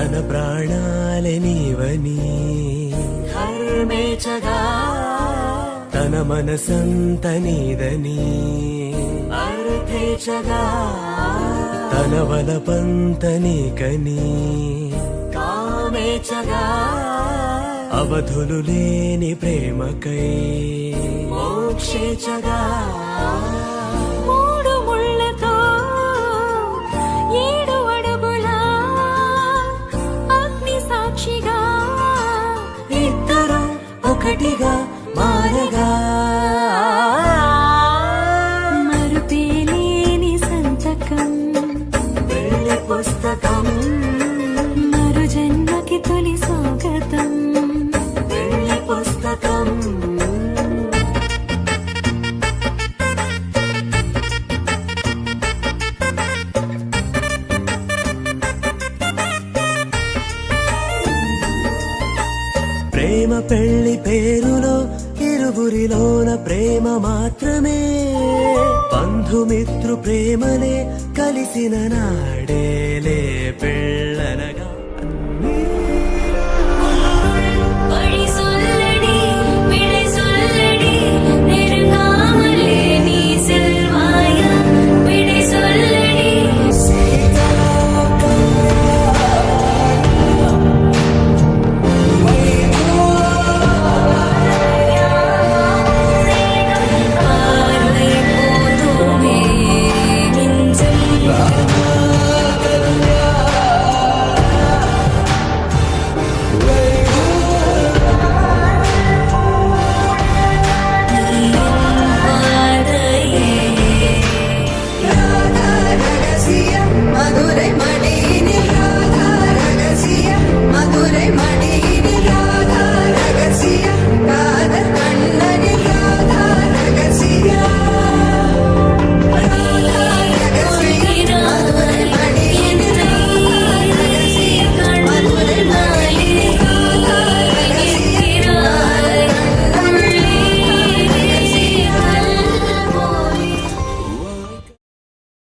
తన ప్రాణాలే నీవని ధర్మేచగా తన మనసంత నీదని అర్థేచగా తన వలపంత నీకని కామేచగా అవధులు లేని ప్రేమకై మోక్షేచగా మూడు ముళ్ళతో 7 అడుగుల అగ్ని సాక్షిగా ఇద్దరు ఒకటిగా మారగా మరుపేలేని సంతకం పెళ్లి పుస్తకం మరు జన్మకి తొలి స్వాగతం పెళ్లి పుస్తకం ప్రేమ పెళ్లి పేరులో ఇరువురిలోన ప్రేమ మాత్రమే బంధుమిత్రు ప్రేమలే కలిసిన నాడేలే పెళ్ళి